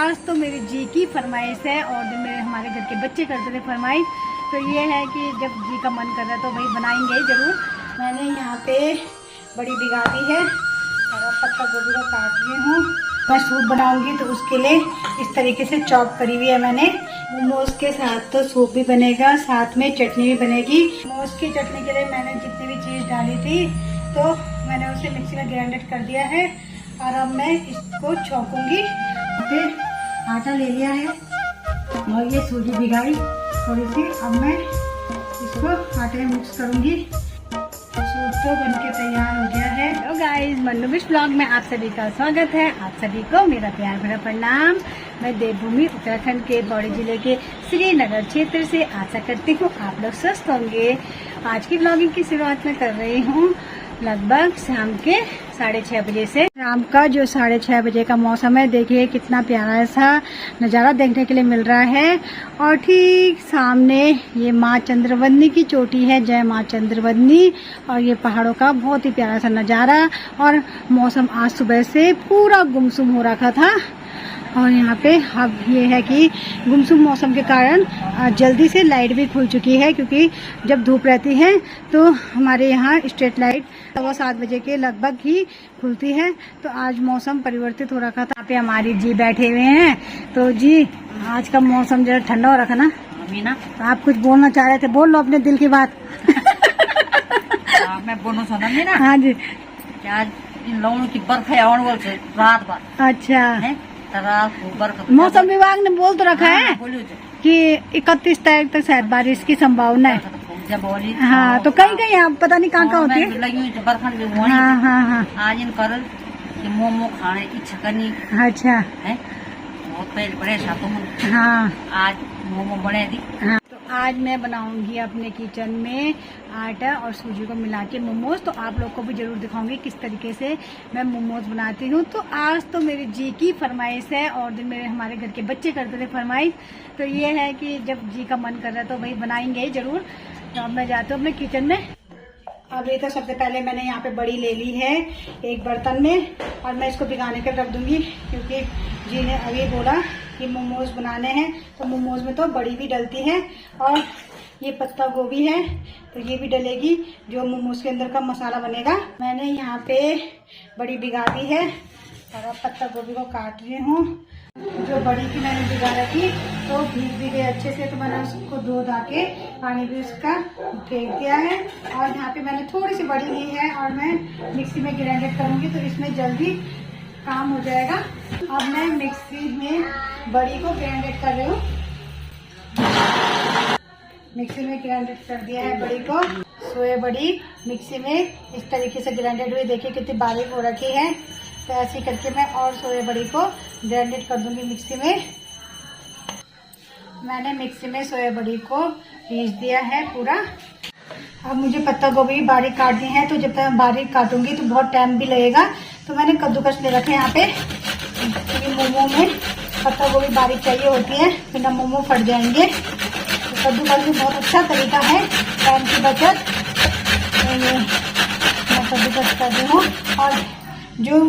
आज तो मेरी जी की फरमाइश है और जो मेरे हमारे घर के बच्चे करते थे फरमाइश, तो ये है कि जब जी का मन कर रहा है तो भाई बनाएंगे ज़रूर। मैंने यहाँ पे बड़ी बिगा दी है और पत्ता गोभी को काट रही हूँ। मैं सूप बनाऊंगी तो उसके लिए इस तरीके से चॉप करी हुई है मैंने। मोमोज के साथ तो सूप भी बनेगा, साथ में चटनी भी बनेगी। मोमोज की चटनी के लिए मैंने जितनी भी चीज़ डाली थी तो मैंने उसे मिक्सी में ग्राइंड कर दिया है और अब मैं इसको छौंकूंगी। फिर आटा ले लिया है और ये सूजी भिगाई थोड़ी सी। अब मैं इसको आटे में मिक्स करूंगी। सूप तो बनके तैयार हो गया है। तो गाइस, मन्नू ब्लॉग में आप सभी का स्वागत है। आप सभी को मेरा प्यार भरा प्रणाम। मैं देवभूमि उत्तराखंड के पौड़ी जिले के श्रीनगर क्षेत्र से आशा करती हूँ आप लोग स्वस्थ होंगे। आज की ब्लॉगिंग की शुरुआत मैं कर रही हूँ लगभग शाम के 6:30 बजे से। शाम का जो 6:30 बजे का मौसम है, देखिए कितना प्यारा सा नज़ारा देखने के लिए मिल रहा है। और ठीक सामने ये माँ चंद्रवदनी की चोटी है, जय माँ चंद्रवदनी। और ये पहाड़ों का बहुत ही प्यारा सा नज़ारा। और मौसम आज सुबह से पूरा गुमसुम हो रखा था और यहाँ पे अब ये है कि गुमसुम मौसम के कारण जल्दी से लाइट भी खुल चुकी है, क्योंकि जब धूप रहती है तो हमारे यहाँ स्ट्रीट लाइट 7:15 बजे के लगभग ही खुलती है। तो आज मौसम परिवर्तित हो रखा था। यहाँ पे हमारी जी बैठे हुए हैं। तो जी, आज का मौसम जरा ठंडा हो रखा ना मीना, तो आप कुछ बोलना चाह रहे थे, बोल लो अपने दिल की बात। मैं बोलना चाहता मीना। हाँ जी, आज इन लोगों की बर्फ है और बोल रात भर। अच्छा, है रात को बर्फ। मौसम विभाग ने बोल तो रखा है कि 31 तारीख तक शायद बारिश की संभावना है। हाँ, तो कहीं कहीं आप पता नहीं कहाँ होती है। हाँ हाँ हाँ, आज इन कर मोमो खाने की इच्छा करनी। अच्छा है, बहुत पहले बड़े सातों। हाँ, आज मोमो बने दी। हाँ, तो आज मैं बनाऊंगी अपने किचन में आटा और सूजी को मिला के मोमोज। तो आप लोग को भी जरूर दिखाऊंगी किस तरीके से मैं मोमोज बनाती हूँ। तो आज तो मेरी जी की फरमाइश है और जो मेरे हमारे घर के बच्चे करते थे फरमाइश, तो ये है कि जब जी का मन कर रहा है तो भाई बनाएंगे ज़रूर। तो अब मैं जाती हूँ अपने किचन में। अभी तो सबसे पहले मैंने यहाँ पे बड़ी ले ली है एक बर्तन में और मैं इसको भिगाने कर रख दूंगी, क्योंकि जी ने अभी बोला कि मोमोज बनाने हैं तो मोमोज में तो बड़ी भी डलती है। और ये पत्ता गोभी है तो ये भी डलेगी, जो मोमोज के अंदर का मसाला बनेगा। मैंने यहाँ पे बड़ी भिगा दी है और अब पत्ता गोभी को काट रही हूँ। जो बड़ी की मैंने भिगा रखी तो भीग भी गई अच्छे से, तो मैंने उसको धो धा के पानी भी उसका फेंक दिया है। और यहाँ पे मैंने थोड़ी सी बड़ी ली है और मैं मिक्सी में ग्राइंड करूँगी तो इसमें जल्दी काम हो जाएगा। अब मैं मिक्सी में बड़ी को ग्राइंड कर रही हूँ। मिक्सी में ग्राइंड कर दिया है बड़ी को। सोया बड़ी मिक्सी में इस तरीके से ग्राइंडेड हुई, देखिए कितनी बारीक हो रखी है। तो ऐसे करके मैं और सोया बड़ी को ग्राइंडेड कर दूंगी मिक्सी में। मैंने मिक्सी में सोया बड़ी को पीस दिया है पूरा। अब मुझे पत्ता गोभी बारीक काटनी है, तो जब तक बारीक काटूंगी तो बहुत टाइम भी लगेगा। तो मैंने कद्दूकस ले रखे यहाँ पे, क्योंकि मोमो में पत्ता गोभी बारीक चाहिए होती है, बिना मोमो फट जाएंगे। तो कद्दूकस भी बहुत अच्छा तरीका है टाइम की बचत। तो ये मैं कद्दूकस कर रही हूँ। और जो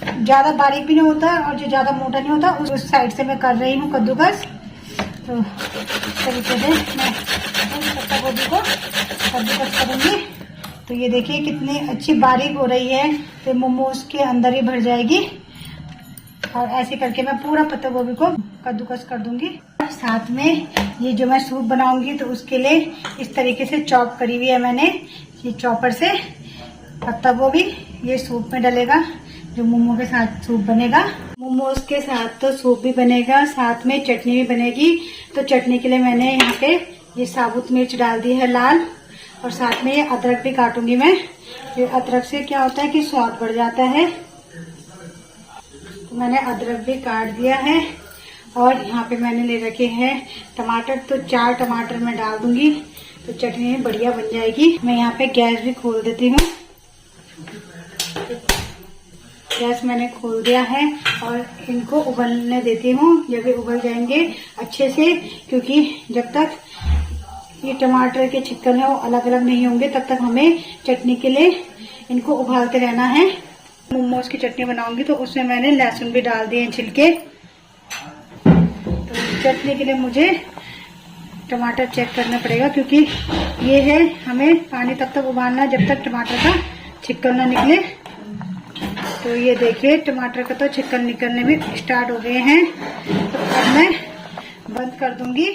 ज़्यादा बारीक भी नहीं होता और जो ज़्यादा मोटा नहीं होता उस साइड से मैं कर रही हूँ कद्दूकस। तो इस तरीके से मैं पत्ता गोभी को कद्दूकस करूँगी। तो ये देखिए कितनी अच्छी बारीक हो रही है, तो मोमोज के अंदर ही भर जाएगी। और ऐसे करके मैं पूरा पत्ता गोभी को कद्दूकस कर दूंगी। साथ में ये जो मैं सूप बनाऊंगी तो उसके लिए इस तरीके से चॉप करी हुई है मैंने, ये चॉपर से पत्ता गोभी ये सूप में डलेगा, जो मोमो के साथ सूप बनेगा। मोमोज के साथ तो सूप भी बनेगा, साथ में चटनी भी बनेगी। तो चटनी के लिए मैंने यहाँ पे ये साबुत मिर्च डाल दी है लाल, और साथ में ये अदरक भी काटूंगी मैं। ये अदरक से क्या होता है कि स्वाद बढ़ जाता है। तो मैंने अदरक भी काट दिया है। और यहाँ पे मैंने ले रखे हैं टमाटर, तो 4 टमाटर मैं डाल दूंगी तो चटनी बढ़िया बन जाएगी। मैं यहाँ पे गैस भी खोल देती हूँ। गैस मैंने खोल दिया है और इनको उबलने देती हूँ। जब ये उबल जाएंगे अच्छे से, क्योंकि जब तक ये टमाटर के छिक्कल है वो अलग अलग नहीं होंगे तब तक हमें चटनी के लिए इनको उबालते रहना है। मोमोज की चटनी बनाऊंगी तो उसमें मैंने लहसुन भी डाल दिए छिलके। चटनी के लिए मुझे टमाटर चेक करना पड़ेगा, क्योंकि ये है हमें पानी तब उबालना जब तक टमाटर का छिक्कल ना निकले। तो ये देखिए टमाटर का तो छिक्कल निकलने भी स्टार्ट हो गए हैं। तो अब मैं बंद कर दूंगी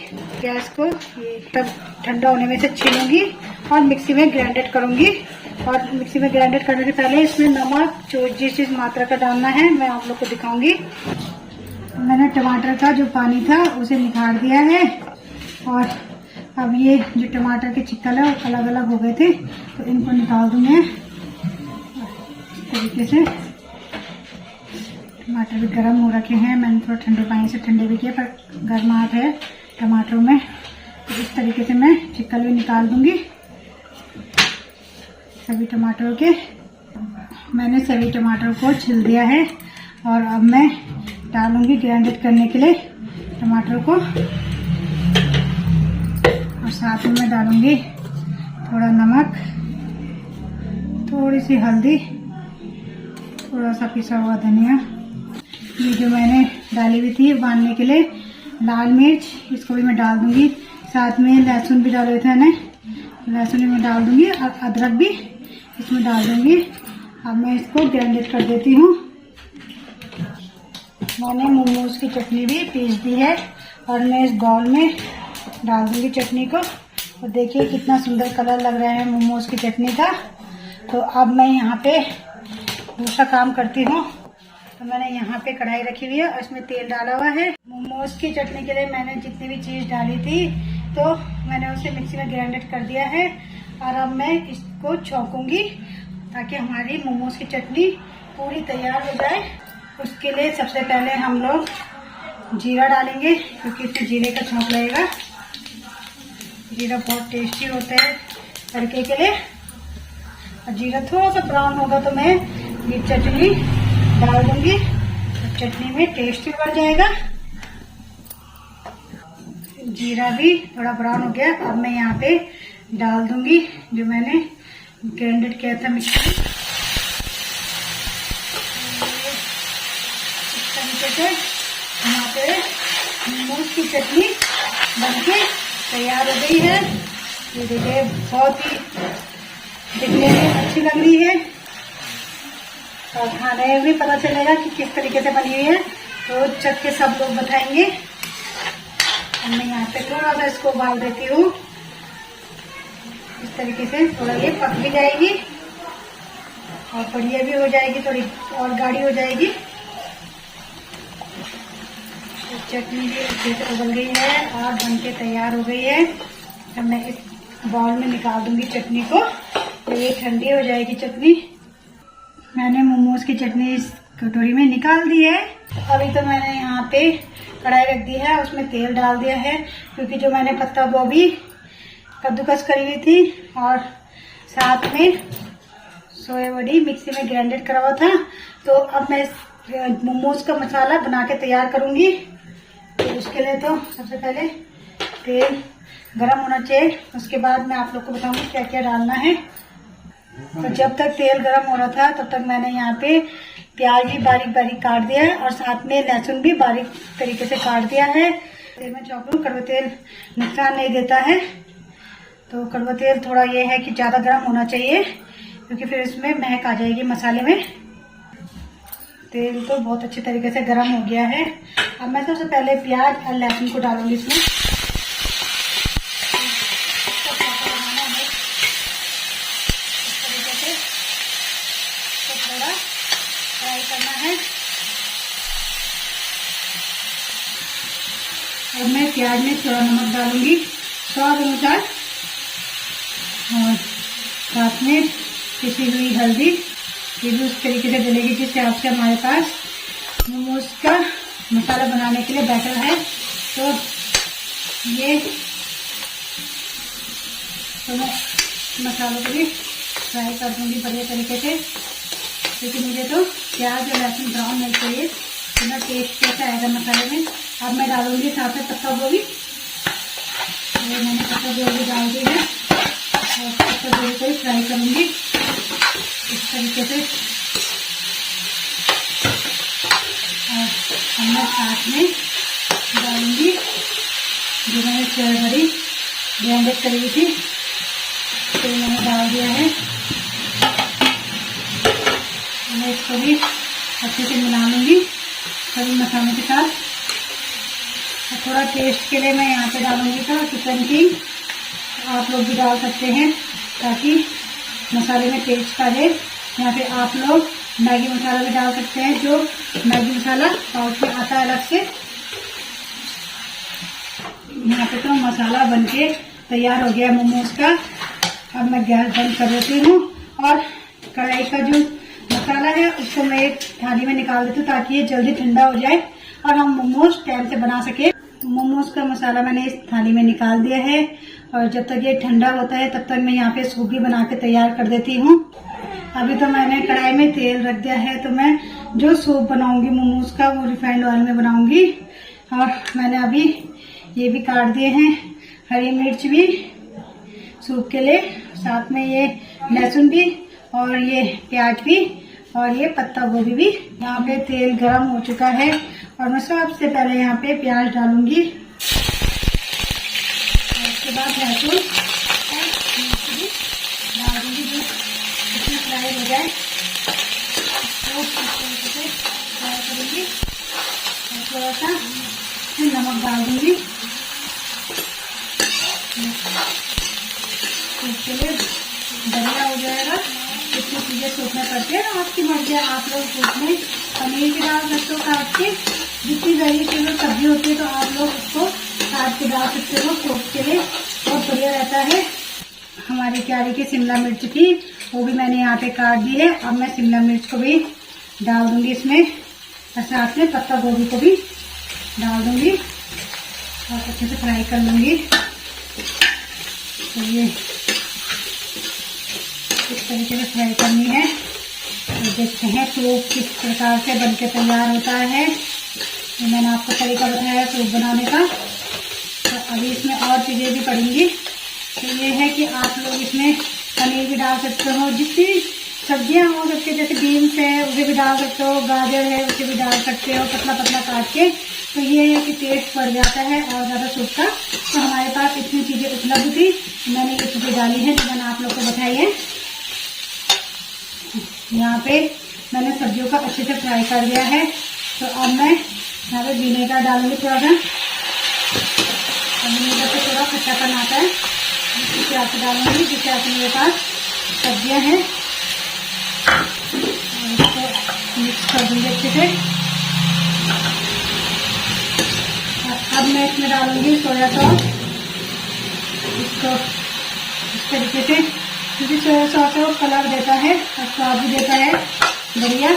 गैस को। ये तब ठंडा होने में से छीलूंगी और मिक्सी में ग्राइंडेड करूंगी। और मिक्सी में ग्राइंडेड करने से पहले इसमें नमक जो जिस मात्रा का डालना है मैं आप लोग को दिखाऊंगी। मैंने टमाटर का जो पानी था उसे निकाल दिया है और अब ये जो टमाटर के छिक्कल है वो अलग अलग हो गए थे, तो इनको निकाल दूंगी इस तरीके से। टमाटर भी गर्म हो रखे हैं, मैंने थोड़ा ठंडे पानी से ठंडे भी किया, पर गर्माहट है टमाटरों में। तो इस तरीके से मैं छिक्कल भी निकाल दूंगी सभी टमाटरों के। मैंने सभी टमाटर को छिल दिया है और अब मैं डालूंगी ग्राइंडेड करने के लिए टमाटर को। और साथ में मैं डालूंगी थोड़ा नमक, थोड़ी सी हल्दी, थोड़ा सा पिसा हुआ धनिया, ये जो मैंने डाली हुई थी उबालने के लिए लाल मिर्च, इसको भी मैं डाल दूंगी। साथ में लहसुन भी डाले थे मैंने, लहसुन भी मैं डाल दूंगी और अदरक भी इसमें डाल दूंगी। अब मैं इसको ग्राइंडेड कर देती हूँ। मैंने मोमोज की चटनी भी पीस दी है और मैं इस बाउल में डाल दूंगी चटनी को। और देखिए कितना सुंदर कलर लग रहा है मोमोज की चटनी का। तो अब मैं यहाँ पे दूसरा काम करती हूँ। तो मैंने यहाँ पे कढ़ाई रखी हुई है और इसमें तेल डाला हुआ है। मोमोज की चटनी के लिए मैंने जितनी भी चीज़ डाली थी तो मैंने उसे मिक्सी में ग्राइंडेड कर दिया है। और अब मैं इसको छौंकूंगी ताकि हमारी मोमोज की चटनी पूरी तैयार हो जाए। उसके लिए सबसे पहले हम लोग जीरा डालेंगे, क्योंकि इसमें जीरे का छौंक लगेगा। जीरा बहुत टेस्टी होता है तड़के के लिए। और जीरा थोड़ा सा ब्राउन होगा तो मैं ये चटनी डाल दूंगी, तो चटनी में टेस्ट भी बढ़ जाएगा। जीरा भी थोड़ा ब्राउन हो गया। अब मैं यहाँ पे डाल दूंगी जो मैंने ग्राइंडेड किया था मिक्सी में। इस तरीके से यहाँ पे मोमोज की चटनी बनके तैयार हो गई है। ये देखिए बहुत ही दिखने में अच्छी लग रही है और खाने में भी पता चलेगा कि किस तरीके से बनी हुई है, तो चख के सब लोग बताएंगे। मैं यहाँ पे थोड़ा सा इसको उबाल देती हूँ। इस तरीके से थोड़ा ये पक भी जाएगी और बढ़िया भी हो जाएगी, थोड़ी और गाढ़ी हो जाएगी। तो चटनी भी अच्छे से उबल गई है और बनके तैयार हो गई है। अब मैं इस बाउल में निकाल दूंगी चटनी को, तो ये ठंडी हो जाएगी चटनी। मैंने मोमोज की चटनी इस कटोरी में निकाल दी है। अभी तो मैंने यहाँ पे कढ़ाई रख दी है, उसमें तेल डाल दिया है, क्योंकि जो मैंने पत्ता गोभी कद्दूकस करी हुई थी और साथ में सोया बड़ी मिक्सी में ग्राइंडेड करा हुआ था। तो अब मैं मोमोज का मसाला बना के तैयार करूँगी। तो उसके लिए तो सबसे पहले तेल गरम होना चाहिए, उसके बाद मैं आप लोग को बताऊँगी क्या क्या डालना है। तो जब तक तेल गरम हो रहा था तब तक मैंने यहाँ पे प्याज भी बारीक बारीक काट दिया है और साथ में लहसुन भी बारीक तरीके से काट दिया है। तेल में चौंकूं, कड़वा तेल नुकसान नहीं देता है। तो कड़वा तेल थोड़ा ये है कि ज़्यादा गर्म होना चाहिए, क्योंकि फिर इसमें महक आ जाएगी मसाले में। तेल तो बहुत अच्छे तरीके से गर्म हो गया है। अब मैं सबसे पहले प्याज और लहसुन को डालूंगी इसमें। थोड़ा फ्राई करना है। अब मैं प्याज में थोड़ा नमक डालूंगी स्वाद अनुसार और साथ में पिसी हुई हल्दी। ये भी उस तरीके से डलेगी जिस हिसाब से हमारे पास मोमोज का मसाला बनाने के लिए बैटर है। तो ये तो मैं मसालों को भी फ्राई कर दूंगी बढ़िया तरीके से, क्योंकि मुझे तो प्याज और लहसुन ब्राउन नहीं चाहिए, इतना टेस्ट कैसा आएगा मसाले में। अब मैं डालूंगी साथ में पत्ता गोभी। ये मैंने पत्ता गोभी डाल दी है और पत्ता गोभी को फ्राई करूंगी इस तरीके से। और मैं साथ में डालूंगी जो मैंने चेयर भरी ब्लेंडेड करी हुई थी तो मैंने डाल दिया है। मैं इसको भी अच्छे से मिला लूँगी सभी मसालों के साथ। और थोड़ा टेस्ट के लिए मैं यहाँ पे डालूँगी तो चिकन किंग, आप लोग भी डाल सकते हैं ताकि मसाले में टेस्ट आ जाए। यहाँ पे आप लोग मैगी मसाला भी डाल सकते हैं, जो मैगी मसाला पाउच में आता है अलग से। यहाँ पे तो मसाला बनके तैयार हो गया मोमोज का। अब मैं गैस बंद कर देती हूँ और कढ़ाई का जो मसाला है उसको मैं एक थाली में निकाल देती हूँ ताकि ये जल्दी ठंडा हो जाए और हम मोमोज टाइम से बना सके। मोमोज का मसाला मैंने इस थाली में निकाल दिया है और जब तक ये ठंडा होता है तब तक मैं यहाँ पे सूप भी बना के तैयार कर देती हूँ। अभी तो मैंने कढ़ाई में तेल रख दिया है, तो मैं जो सूप बनाऊंगी मोमोज का वो रिफाइंड ऑयल में बनाऊंगी। और मैंने अभी ये भी काट दिए हैं हरी मिर्च भी सूप के लिए, साथ में ये लहसुन भी और ये प्याज भी और ये पत्ता गोभी भी। यहाँ पे तेल गरम हो चुका है और मैं सबसे पहले यहाँ पे प्याज डालूंगी और उसके बाद लहसुन और मिर्च भी डाल दूंगी। जो इसमें फ्राई हो जाए तो इस तरीके से फ्राई करूंगी और थोड़ा सा नमक डाल दूंगी। इसके लिए बढ़िया हो जाएगा। इतनी चीजें सूप में पड़ती है, आपकी मर्जी है। आप लोग सूप में पनीर भी डाल सकते हो काट के, जितनी जरूरी चीज़ सब्जी होती है तो आप लोग उसको काट के डाल सकते हो। सूप के लिए बहुत बढ़िया रहता है। हमारी क्यारी की शिमला मिर्च थी, वो भी मैंने यहाँ पे काट दी है। अब मैं शिमला मिर्च को भी डाल दूंगी इसमें और साथ में पत्ता गोभी को भी डाल दूंगी और अच्छे से फ्राई कर लूंगी। तो ये इस तरीके से फ्राई करनी है। तो देखते हैं सूप किस प्रकार से बनके तैयार होता है। तो मैंने आपको तरीका बताया सूप बनाने का। तो अभी इसमें और चीज़ें भी पड़ेंगी। तो ये है कि आप लोग इसमें पनीर भी डाल सकते हो, जितनी सब्जियां हो सकती है, जैसे बीन्स है उसे भी डाल सकते हो, गाजर है उसे भी डाल सकते हो पतला पतला काट के। तो ये है कि टेस्ट बढ़ जाता है और ज़्यादा सूप का। तो हमारे पास इतनी चीज़ें उपलब्ध थी, मैंने ये चीज़ें डाली हैं जो मैंने आप लोग को बताई है। यहाँ पे मैंने सब्जियों का अच्छे से फ्राई कर दिया है। तो अब मैं यहाँ पे विनेगर डालूंगी थोड़ा सा। विनेगर से थोड़ा खट्टापन आता है, जिससे आप डालूंगी, जिससे आप मेरे पास सब्जियां हैं और इसको मिक्स कर दूंगी अच्छे से। अब मैं इसमें डालूंगी सोया सॉस। इसको इस तरीके से, क्योंकि सोया सॉस है वो कलर देता है और स्वाद भी देता है बढ़िया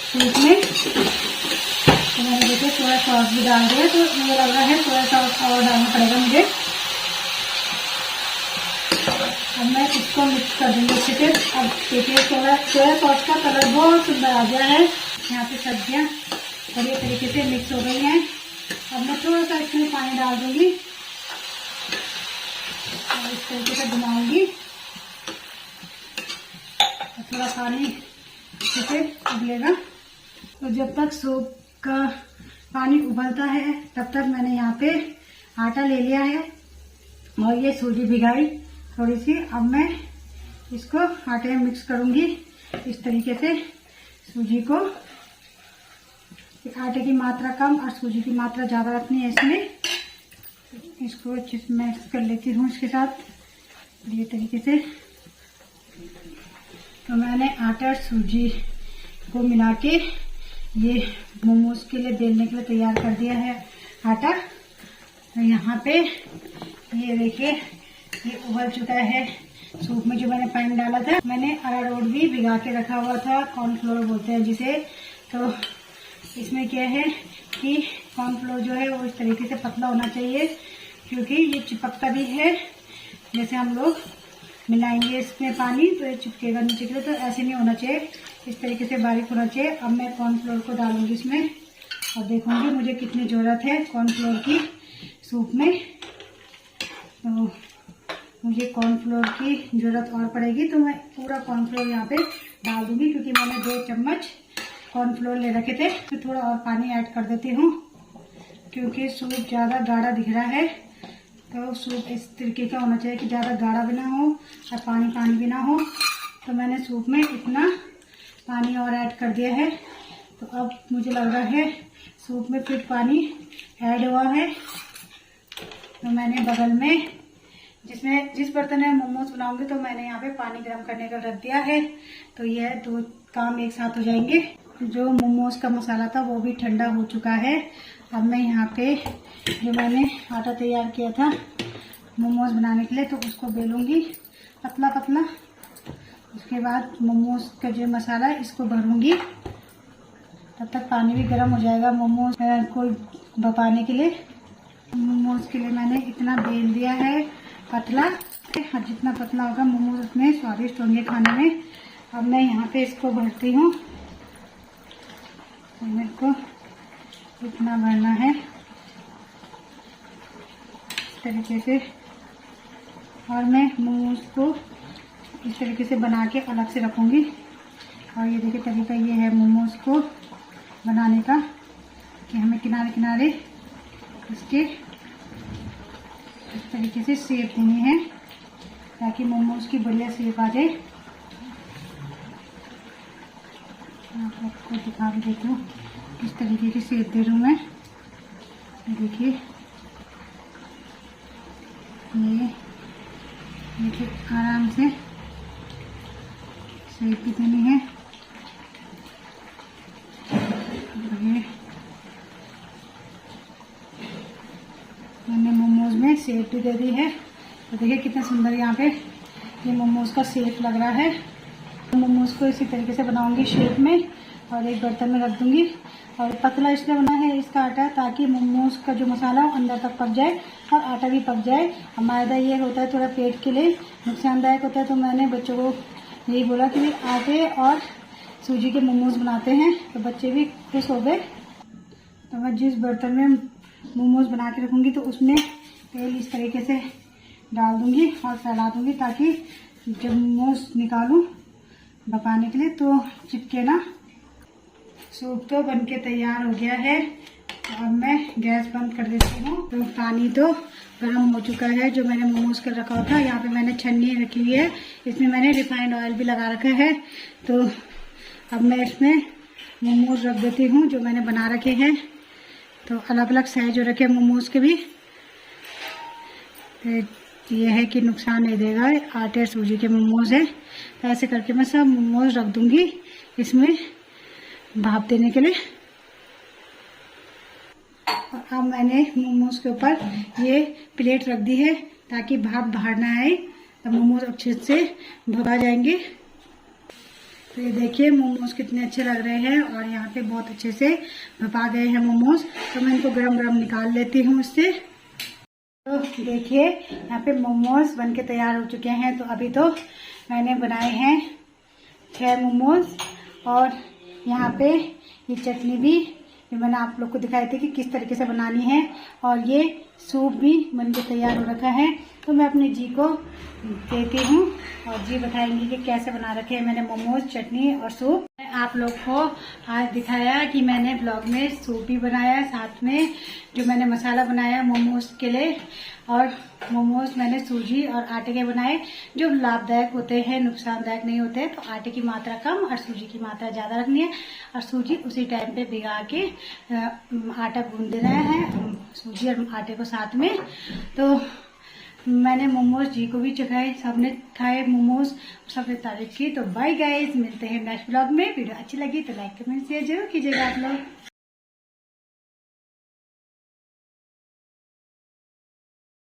सूप में। तो मैंने देखिए सोया सॉस भी डाल दिया, तो मुझे लग रहा है सोया सॉस और डालना पड़ेगा मुझे। अब मैं इसको मिक्स कर दूंगी अच्छे से। अब देखिए सोया सॉस का कलर बहुत सुंदर आ गया है। यहाँ पे सब्जियाँ बढ़िया तरीके से मिक्स हो गई हैं। अब मैं थोड़ा सा इसमें पानी डाल दूंगी और इस तरीके से घुमाऊंगी। थोड़ा पानी अच्छे से उबलेगा। तो जब तक सूप का पानी उबलता है तब तक मैंने यहाँ पे आटा ले लिया है और ये सूजी भिगाई थोड़ी सी। अब मैं इसको आटे में मिक्स करूंगी इस तरीके से। सूजी को, आटे की मात्रा कम और सूजी की मात्रा ज़्यादा रखनी है इसमें। इसको अच्छे से मिक्स कर लेती हूँ इसके साथ ये तरीके से। तो मैंने आटा और सूजी को मिला के ये मोमोज के लिए बेलने के लिए तैयार कर दिया है आटा। तो यहाँ पे ये देखिए ये उबल चुका है सूप में। जो मैंने पानी डाला था, मैंने अरारोट भी भिगा के रखा हुआ था, कॉर्नफ्लोर बोलते हैं जिसे। तो इसमें क्या है कि कॉर्नफ्लोर जो है वो इस तरीके से पतला होना चाहिए, क्योंकि ये चिपकता भी है। जैसे हम लोग मिलाएंगे इसमें पानी तो ये चिपकेगा नीचे के लिए, तो ऐसे नहीं होना चाहिए, इस तरीके से बारीक होना चाहिए। अब मैं कॉर्नफ्लोर को डालूंगी इसमें और देखूंगी मुझे कितनी ज़रूरत है कॉर्नफ्लोर की सूप में। तो मुझे कॉर्नफ्लोर की ज़रूरत और पड़ेगी, तो मैं पूरा कॉर्नफ्लोर यहाँ पे डाल दूंगी, क्योंकि मैंने 2 चम्मच कॉर्नफ्लोर ले रखे थे। तो थोड़ा और पानी ऐड कर देती हूँ, क्योंकि सूप ज़्यादा गाढ़ा दिख रहा है तो सूप इस तरीके का होना चाहिए कि ज़्यादा गाढ़ा भी ना हो और पानी पानी भी ना हो। तो मैंने सूप में इतना पानी और ऐड कर दिया है। तो अब मुझे लग रहा है सूप में फिर पानी ऐड हुआ है। तो मैंने बगल में जिस बर्तन में मोमोज बनाऊंगी तो मैंने यहाँ पे पानी गर्म करने का रख दिया है। तो यह दो काम एक साथ हो जाएंगे। जो मोमोज का मसाला था वो भी ठंडा हो चुका है। अब मैं यहाँ पे जो मैंने आटा तैयार किया था मोमोज बनाने के लिए तो उसको बेलूंगी पतला पतला। उसके बाद मोमोज का जो मसाला है इसको भरूंगी। तब तक पानी भी गर्म हो जाएगा मोमोज को भपाने के लिए। मोमोज के लिए मैंने इतना बेल दिया है पतला, और जितना पतला होगा मोमोज उतने स्वादिष्ट होंगे खाने में। अब मैं यहाँ पे इसको भरती हूँ। तो मेरे को इतना भरना है इस तरीके से। और मैं मोमोज को इस तरीके से बना के अलग से रखूँगी। और ये देखिए तरीका ये है मोमोज को बनाने का कि हमें किनारे किनारे इसके इस तरीके से शेप देनी है ताकि मोमोज की बढ़िया शेप आ जाए। आपको दिखा भी देती हूँ किस तरीके की शेप दे रही हूँ मैं। देखिए ये आराम से शेप भी देनी है। मैंने मोमोज में शेप भी दे दी है। तो देखिए कितना सुंदर यहाँ पे ये मोमोज का शेप लग रहा है। मोमोज को इसी तरीके से बनाऊंगी शेप में और एक बर्तन में रख दूंगी। और पतला इसलिए बना है इसका आटा ताकि मोमोज का जो मसाला हो अंदर तक पक जाए और आटा भी पक जाए। और मैदा ये होता है थोड़ा पेट के लिए नुकसानदायक होता है। तो मैंने बच्चों को यही बोला कि आटे और सूजी के मोमोज बनाते हैं तो बच्चे भी खुश हो गए। तो मैं जिस बर्तन में मोमोज बना के रखूँगी तो उसमें तेल इस तरीके से डाल दूँगी और फैला दूँगी ताकि जब मोमोज निकालूँ पकाने के लिए तो चिपके ना। सूप तो बनके तैयार हो गया है। अब मैं गैस बंद कर देती हूँ। तो पानी तो गर्म हो चुका है जो मैंने मोमोज कर रखा था। यहाँ पे मैंने छन्नी रखी हुई है, इसमें मैंने रिफाइंड ऑयल भी लगा रखा है। तो अब मैं इसमें मोमोज रख देती हूँ जो मैंने बना रखे हैं। तो अलग अलग साइज हो रखे मोमोज के भी। ये है कि नुकसान नहीं देगा, आटे और सूजी के मोमोज है। तो ऐसे करके मैं सब मोमोज रख दूंगी इसमें भाप देने के लिए। और अब मैंने मोमोज के ऊपर ये प्लेट रख दी है ताकि भाप बाहर ना आए, तो मोमोज अच्छे से भपा जाएंगे। तो ये देखिए मोमोज कितने अच्छे लग रहे हैं और यहाँ पे बहुत अच्छे से भपा गए हैं मोमोज। तो मैं इनको गरम गरम निकाल लेती हूँ इससे। तो देखिए यहाँ पे मोमोज बनके तैयार हो चुके हैं। तो अभी तो मैंने बनाए हैं 6 मोमोज और यहाँ पे ये चटनी भी मैंने आप लोग को दिखाई थी कि किस तरीके से बनानी है। और ये सूप भी बनके तैयार हो रखा है। तो मैं अपने जी को देती हूँ और जी बताएंगी कि कैसे बना रखे हैं मैंने मोमोज, चटनी और सूप। आप लोग को आज दिखाया कि मैंने ब्लॉग में सूप भी बनाया, साथ में जो मैंने मसाला बनाया मोमोज के लिए। और मोमोज मैंने सूजी और आटे के बनाए जो लाभदायक होते हैं, नुकसानदायक नहीं होते। तो आटे की मात्रा कम और सूजी की मात्रा ज़्यादा रखनी है। और सूजी उसी टाइम पे भिगा के आटा गूंद देना है, सूजी और आटे को साथ में। तो मैंने मोमोज जी को भी चखाए, सबने खाए मोमोज, सबने तारीफ की। तो बाय गाइस, मिलते हैं नेक्स्ट ब्लॉग में। वीडियो अच्छी लगी तो लाइक कमेंट शेयर जरूर कीजिएगा आप लोग।